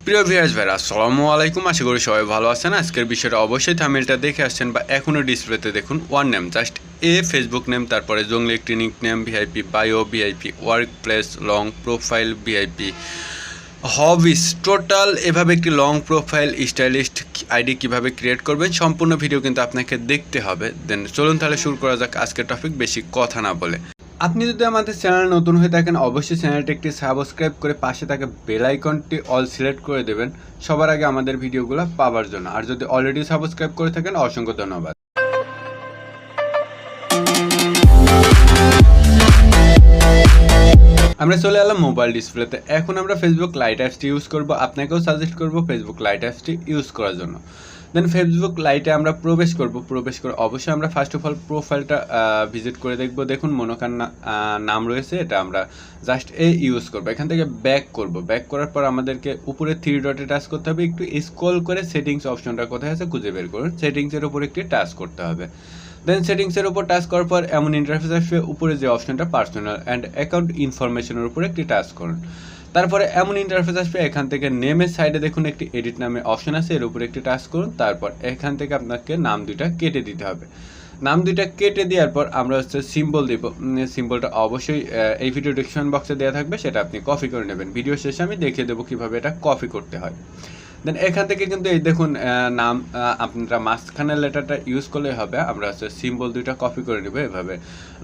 প্রিয় ভিউয়ার্স ভাইরা আসসালামু আলাইকুম। আশা করি সবাই ভালো আছেন। আজকের বিষয়টা অবশ্যই থাম্বনেলটা দেখে আসছেন বা এখনও ডিসপ্লেতে দেখুন one name, just Facebook name, তারপরে জঙ্গলি clinic name, VIP bio, VIP work place, long profile, VIP hobbies, total এভাবে একটি লং প্রোফাইল স্টাইলিস্ট আইডি কীভাবে ক্রিয়েট করবেন সম্পূর্ণ ভিডিও কিন্তু আপনাকে দেখতে হবে। দেন চলুন তাহলে শুরু করা যাক আজকের টপিক, বেশি কথা না বলে। আপনি যদি আমাদের চ্যানেল নতুন হয়ে থাকেন অবশ্যই চ্যানেলটি একটি সাবস্ক্রাইব করে পাশে থাকা বেল আইকনটি অল সিলেক্ট করে দেবেন সবার আগে আমাদের ভিডিওগুলো পাওয়ার জন্য। আর যদি অলরেডি সাবস্ক্রাইব করে থাকেন অসংখ্য ধন্যবাদ। আমরা চলে এলাম মোবাইল ডিসপ্লেতে। এখন আমরা ফেসবুক লাইট অ্যাপসটি ইউজ করব। আপনাকেও সাজেস্ট করব ফেসবুক লাইট অ্যাপসটি ইউজ করার জন্য। দেন ফেসবুক লাইটে আমরা প্রবেশ করে অবশ্যই আমরা ফার্স্ট অফ অল প্রোফাইলটা ভিজিট করে দেখব। দেখুন মনোকার নাম রয়েছে, এটা আমরা জাস্ট ইউজ করব। এখান থেকে ব্যাক করার পর আমাদেরকে উপরে 3 ডটে টাচ করতে হবে, একটু স্ক্রল করে সেটিংস অপশনটা কোথায় আছে খুঁজে বের করুন। সেটিংসের উপর একটি টাচ করতে হবে। দেন সেটিংসের উপর টাচ করার পর এমন ইন্টারফেস আসবে, উপরে যে অপশনটা পার্সোনাল অ্যান্ড অ্যাকাউন্ট ইনফরমেশনের উপর একটি টাচ করুন। তারপরে এমন ইন্টারফেস আসবে, এখান থেকে নেমের সাইডে দেখুন একটি এডিট নামে অপশন আছে, এর উপর একটি টাচ করুন। তারপর এখান থেকে আপনাকে নাম দুইটা কেটে দিতে হবে। নাম দুইটা কেটে দেওয়ার পর আমরা সিম্বল দিব। সিম্বলটা অবশ্যই এই ভিডিও ডিসক্রিপশন বক্সে দেওয়া থাকবে, সেটা আপনি কপি করে নেবেন। ভিডিও শেষে আমি দেখিয়ে দেবো কীভাবে এটা কপি করতে হয়। দেন এখান থেকে কিন্তু এই দেখুন নাম, আপনারা মাঝখানের লেটারটা ইউজ করলে হবে। আমরা সিম্বল দুইটা কপি করে নেব, এভাবে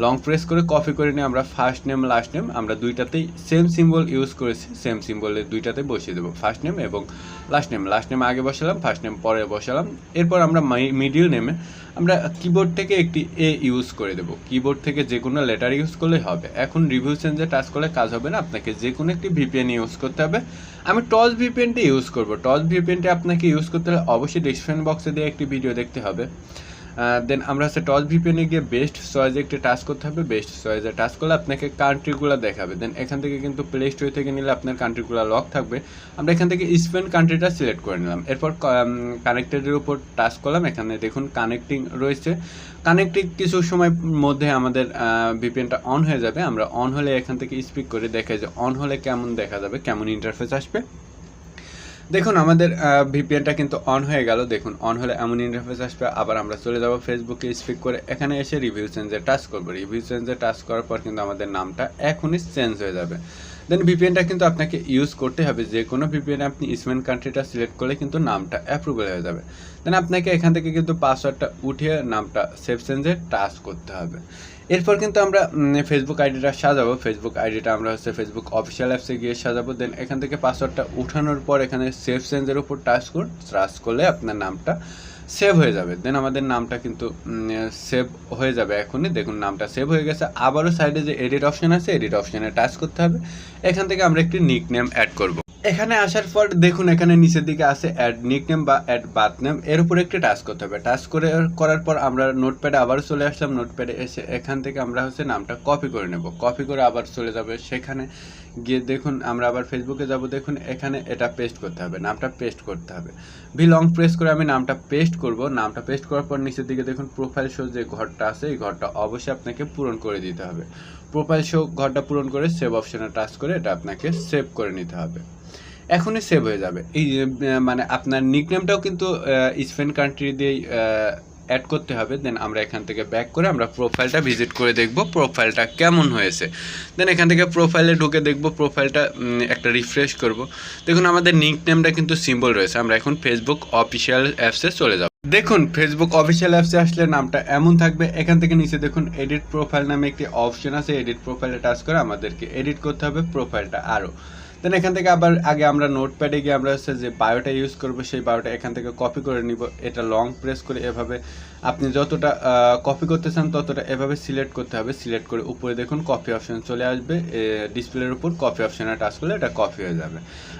লং প্রেস করে কপি করে নিয়ে আমরা ফার্স্ট নেম লাস্ট নেম আমরা দুইটাতেই সেম সিম্বল ইউজ করেছি, সেম সিম্বলের দুইটাতে বসিয়ে দেবো, ফার্স্ট নেম এবং লাস্ট নেম আগে বসালাম, ফার্স্ট নেম পরে বসালাম। এরপর আমরা মিডিল নেমে আমরা কিবোর্ড থেকে একটি ইউজ করে দেবো। কিবোর্ড থেকে যে কোনো লেটার ইউজ করলে হবে। এখন রিভিউ চেঞ্জে টাচ করলে কাজ হবে না, আপনাকে যে কোনো একটি ভিপিএন ইউজ করতে হবে। আমি টস ভিপিএনটি ইউজ করব। টস ভিপিএনটি আপনাকে ইউজ করতে হলে অবশ্যই ডিসক্রিপশন বক্সে দিয়ে একটি ভিডিও দেখতে হবে। দেন আমরা টস ভিপিএনে গিয়ে বেস্ট চয়েসে একটি টাচ করতে হবে। বেস্ট চয়েসে টাচ করলে আপনাকে কান্ট্রিগুলো দেখাবে। দেন এখান থেকে কিন্তু প্লে স্টোর থেকে নিলে আপনার কান্ট্রিগুলো লক থাকবে। আমরা এখান থেকে স্পেন কান্ট্রিটা সিলেক্ট করে নিলাম। এরপর কানেক্টেডের উপর টাচ করলাম। এখানে দেখুন কানেক্টিং রয়েছে। কানেক্টিং কিছু সময়ের মধ্যে আমাদের ভিপিএনটা অন হয়ে যাবে। আমরা অন হলে এখান থেকে স্পিক করে দেখাই যে অন হলে কেমন দেখা যাবে, কেমন ইন্টারফেস আসবে। দেখুন আমাদের ভিপিএনটা কিন্তু অন হয়ে গেল। দেখুন অন হলে এমন ইন্টারফেস আসবে। আবার আমরা চলে যাব ফেসবুকে স্পিক করে, এখানে এসে রিভিউ চেঞ্জে টাচ করবো। রিভিউ চেঞ্জে টাচ করার পর কিন্তু আমাদের নামটা এখনই চেঞ্জ হয়ে যাবে। দেন ভিপিএনটা কিন্তু আপনাকে ইউজ করতে হবে। যে কোনো ভিপিএনে আপনি স্পেন কান্ট্রিটা সিলেক্ট করলে কিন্তু নামটা অ্যাপ্রুভেল হয়ে যাবে। দেন আপনাকে এখান থেকে কিন্তু পাসওয়ার্ডটা উঠিয়ে নামটা সেভ চেঞ্জে টাচ করতে হবে। এরপর কিন্তু আমরা ফেসবুক আইডিটা সাজাবো। ফেসবুক আইডিটা আমরা ফেসবুক অফিসিয়াল অ্যাপসে গিয়ে সাজাবো। দেন এখান থেকে পাসওয়ার্ডটা উঠানোর পর এখানে সেভ চেঞ্জের উপর টাচ করুন। টাচ করলে আপনার নামটা সেভ হয়ে যাবে। দেন আমাদের নামটা কিন্তু সেভ হয়ে যাবে এখনই। দেখুন নামটা সেভ হয়ে গেছে। আবারও সাইডে যে এডিট অপশন আছে, এডিট অপশনে টাচ করতে হবে। এখান থেকে আমরা একটি নিক নেম অ্যাড করব। এখানে আসার পর দেখুন এখানে নিচের দিকে আছে অ্যাড নিক নেম বা অ্যাড বার্থ নেম, এর উপরে একটি টাচ করতে হবে। টাচ করার পর আমরা নোটপ্যাডে আবারও চলে আসলাম। নোটপ্যাডে এসে এখান থেকে আমরা নামটা কপি করে নেব। কপি করে আবার চলে যাবে সেখানে গিয়ে দেখুন আমরা আবার ফেসবুকে যাব। দেখুন এখানে এটা পেস্ট করতে হবে, নামটা পেস্ট করতে হবে। লং প্রেস করে আমি নামটা পেস্ট করব। নামটা পেস্ট করার পর নিচের দিকে দেখুন প্রোফাইল শো যে ঘরটা আছে, এই ঘরটা অবশ্যই আপনাকে পূরণ করে দিতে হবে। প্রোফাইল শো ঘরটা পূরণ করে সেভ অপশনে টাচ করে এটা আপনাকে সেভ করে নিতে হবে। এখনই সেভ হয়ে যাবে। এই মানে আপনার নিকনেমটাও কিন্তু স্পেন কান্ট্রি দিয়েই অ্যাড করতে হবে। দেন আমরা এখান থেকে ব্যাক করে আমরা প্রোফাইলটা ভিজিট করে দেখব প্রোফাইলটা কেমন হয়েছে। দেন এখান থেকে প্রোফাইলে ঢুকে দেখব প্রোফাইলটা একটা রিফ্রেশ করব। দেখুন আমাদের নিকনেমটা কিন্তু সিম্বল রয়েছে। আমরা এখন ফেসবুক অফিসিয়াল অ্যাপসে চলে যাব। দেখুন ফেসবুক অফিসিয়াল অ্যাপসে আসলে নামটা এমন থাকবে। এখান থেকে নিচে দেখুন এডিট প্রোফাইল নামে একটি অপশন আছে। এডিট প্রোফাইলে টাচ করে আমাদেরকে এডিট করতে হবে প্রোফাইলটা আরও। দেন এখান থেকে আবার আগে আমরা নোটপ্যাডে গিয়ে আমরা যে বায়োটা ইউজ করবো সেই বায়োটা এখান থেকে কপি করে নিব। এটা লং প্রেস করে এভাবে আপনি যতটা কপি করতে চান ততটা এভাবে সিলেক্ট করতে হবে। সিলেক্ট করে উপরে দেখুন কপি অপশন চলে আসবে। ডিসপ্লের উপর কপি অপশনে টাচ করলে এটা কপি হয়ে যাবে।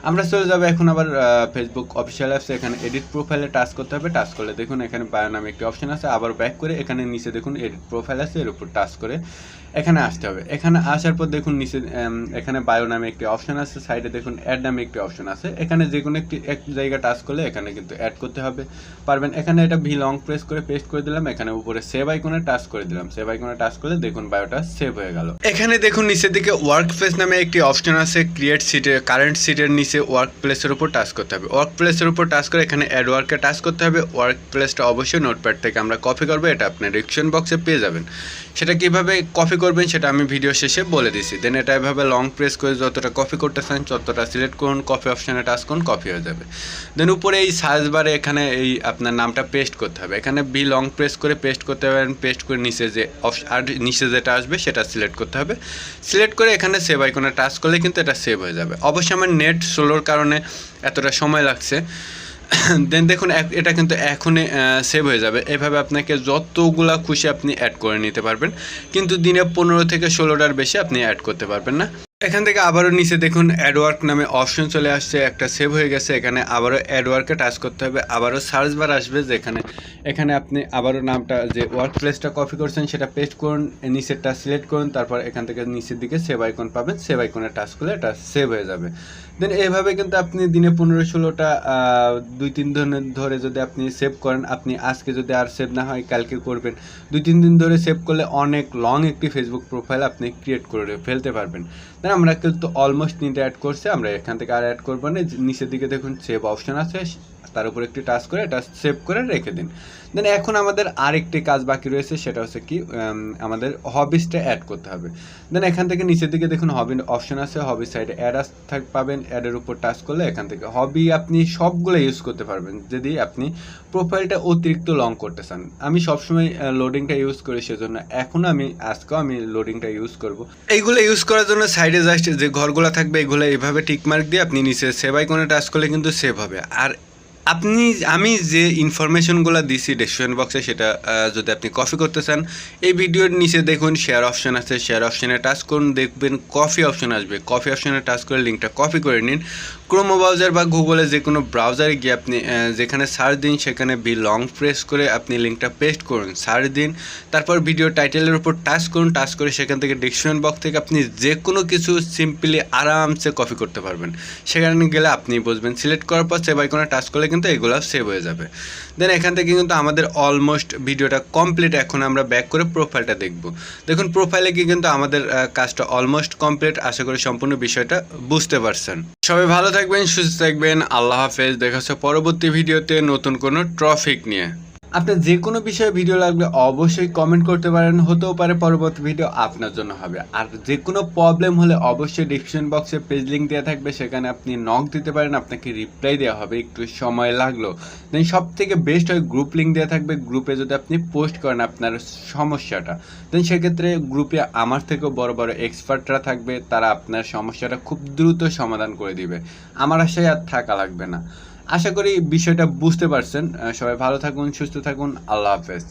আমরা চলে যাবো এখন আবার ফেসবুক অফিসিয়াল অ্যাপসে। এখানে এডিট প্রোফাইলে টাচ করতে হবে। টাচ করলে দেখুন এখানে বায়ো নামে একটি অপশন আছে। আবার ব্যাক করে এখানে নিচে দেখুন এডিট প্রোফাইল আছে, এর উপর টাচ করে এখানে আসতে হবে। এখানে আসার পর দেখুন নিচে এখানে বায়ো নামে একটি অপশন আছে। সাইডে দেখুন অ্যাড নামে একটি অপশন আছে, এখানে যে কোনো এক জায়গা টাচ করলে এখানে কিন্তু অ্যাড করতে হবে পারবেন। এখানে এটা ভি লং প্রেস করে পেস্ট করে দিলাম, এখানে উপরে সেভ আইকনে টাচ করে দিলাম, সেভ আইকনে টাচ করলে দেখুন বায়োটা সেভ হয়ে গেল। এখানে দেখুন নিচের দিকে ওয়ার্ক প্লেস নামে একটি অপশন আছে, ক্রিয়েট সিটের কারেন্ট সিটের নিচে ওয়ার্ক প্লেসের উপর টাচ করতে হবে। ওয়ার্ক প্লেসের উপর টাচ করে এখানে অ্যাড ওয়ার্কে টাচ করতে হবে। ওয়ার্ক প্লেসটা অবশ্যই নোটপ্যাড থেকে আমরা কপি করবো, এটা আপনি ডিসক্রিপশন বক্সে পেয়ে যাবেন। সেটা কিভাবে কপি করবেন সেটা আমি ভিডিও শেষে বলে দিছি। দেন এটা এভাবে লং প্রেস করে যতটা কপি করতে চান ততটা সিলেক্ট করুন, কপি অপশানে টাচ করুন, কপি হয়ে যাবে। দেন উপরে এই সার্চ বারে এখানে এই আপনার নামটা পেস্ট করতে হবে, এখানে বি লং প্রেস করে পেস্ট করতে হবে। পেস্ট করে নিচে যে আর নিচে যেটা আসবে সেটা সিলেক্ট করতে হবে, সিলেক্ট করে এখানে সেভ আইকনে টাচ করলে কিন্তু এটা সেভ হয়ে যাবে। অবশ্যই আমার নেট স্লোর কারণে এতটা সময় লাগছে। দেন দেখুন এটা কিন্তু এখনই সেভ হয়ে যাবে। এভাবে আপনাকে যতগুলা খুশি আপনি অ্যাড করে নিতে পারবেন, কিন্তু দিনে 15 থেকে 16টার বেশি আপনি অ্যাড করতে পারবেন না। এখান থেকে আবারও নিচে দেখুন অ্যাডওয়ার্ক নামে অপশন চলে আসছে, একটা সেভ হয়ে গেছে। এখানে আবারও অ্যাডওয়ার্কে টাচ করতে হবে, আবারও সার্চ বার আসবে, যেখানে এখানে আপনি আবারও নামটা যে ওয়ার্ক প্লেসটা কপি করছেন সেটা পেস্ট করুন, নিচেরটা সিলেক্ট করুন, তারপর এখান থেকে নিচের দিকে সেভ আইকন পাবেন, সেভ আইকনে টাচ করলে এটা সেভ হয়ে যাবে। দেন এইভাবে কিন্তু আপনি দিনে 15-16টা 2-3 দিন ধরে যদি আপনি সেভ করেন, আপনি আজকে যদি আর সেভ না হয় কালকে করবেন, 2-3 দিন ধরে সেভ করলে অনেক লং একটি ফেসবুক প্রোফাইল আপনি ক্রিয়েট করে ফেলতে পারবেন। দেন আমরা কিন্তু অলমোস্ট 3টা অ্যাড করছি, আমরা এখান থেকে আর অ্যাড করবো না। নিচের দিকে দেখুন সেভ অপশন আছে, তার উপর একটি টাচ করে এটা সেভ করে রেখে দিন। দেন এখন আমাদের আরেকটি কাজ বাকি রয়েছে, সেটা হচ্ছে কি আমাদের হবিসটা অ্যাড করতে হবে। দেন এখান থেকে নিচের দিকে দেখুন হবি অপশন আছে, হবি সাইডে অ্যাড পাবেন, অ্যাডের উপর টাচ করলে এখান থেকে হবি আপনি সবগুলো ইউজ করতে পারবেন যদি আপনি প্রোফাইলটা অতিরিক্ত লং করতে চান। আমি সবসময় লোডিংটা ইউজ করি, সেজন্য আজকেও আমি লোডিংটা ইউজ করব। এইগুলো ইউজ করার জন্য সাইডে জাস্ট যে ঘরগুলো থাকবে এগুলো এইভাবে টিকমার্ক দিয়ে আপনি নিচে সেভ আইকনে টাচ করলে কিন্তু সেভ হবে। আর আমি যে ইনফরমেশনগুলো দিছি ডেসক্রিপশন বক্সে সেটা যদি আপনি কপি করতে চান, এই ভিডিওর নিচে দেখুন শেয়ার অপশন আছে, শেয়ার অপশনে টাচ করুন, দেখবেন কপি অপশন আসবে, কপি অপশনে টাচ করে লিঙ্কটা কপি করে নিন। ক্রোম ব্রাউজার বা গুগলে যে কোনো ব্রাউজারে গিয়ে আপনি যেখানে সার্চ দিন সেখানে বি লং প্রেস করে আপনি লিঙ্কটা পেস্ট করুন, সার্চ দিন, তারপর ভিডিও টাইটেলের উপর টাচ করুন, টাচ করে সেখান থেকে ডেসক্রিপশন বক্স থেকে আপনি যে কোনো কিছু সিম্পলি আরামসে কপি করতে পারবেন। সেখানে গেলে আপনি বুঝবেন, সিলেক্ট করার পর সেভ আইকনে টাচ করলে কিন্তু এগুলো সেভ হয়ে যাবে। দেন এখান থেকে কিন্তু আমাদের অলমোস্ট ভিডিওটা কমপ্লিট। এখন আমরা ব্যাক করে প্রোফাইলটা দেখব। দেখুন প্রোফাইলে গিয়ে কিন্তু আমাদের কাজটা অলমোস্ট কমপ্লিট। আশা করি সম্পূর্ণ বিষয়টা বুঝতে পারছেন। সবাই ভালো থাকবেন, সুস্থ থাকবেন, আল্লাহ হাফেজ। দেখা হচ্ছে পরবর্তী ভিডিওতে নতুন কোনো টপিক নিয়ে। আপনার যে কোনো বিষয়ে ভিডিও লাগবে অবশ্যই কমেন্ট করতে পারেন, হতেও পারে পরবর্তী ভিডিও আপনার জন্য হবে। আর যে কোনো প্রবলেম হলে অবশ্যই ডিসক্রিপশন বক্সে পেজ লিঙ্ক দেওয়া থাকবে, সেখানে আপনি নক দিতে পারেন, আপনাকে রিপ্লাই দেওয়া হবে, একটু সময় লাগলো। দেন সব থেকে বেস্ট হয় গ্রুপ লিঙ্ক দেওয়া থাকবে, গ্রুপে যদি আপনি পোস্ট করেন আপনার সমস্যাটা, দেন সেক্ষেত্রে গ্রুপে আমার থেকেও বড় বড় এক্সপার্টরা থাকবে, তারা আপনার সমস্যাটা খুব দ্রুত সমাধান করে দিবে, আমার আশায় আর থাকা লাগবে না। আশা করি বিষয়টা বুঝতে পারছেন। সবাই ভালো থাকুন, সুস্থ থাকুন, আল্লাহ হাফেজ।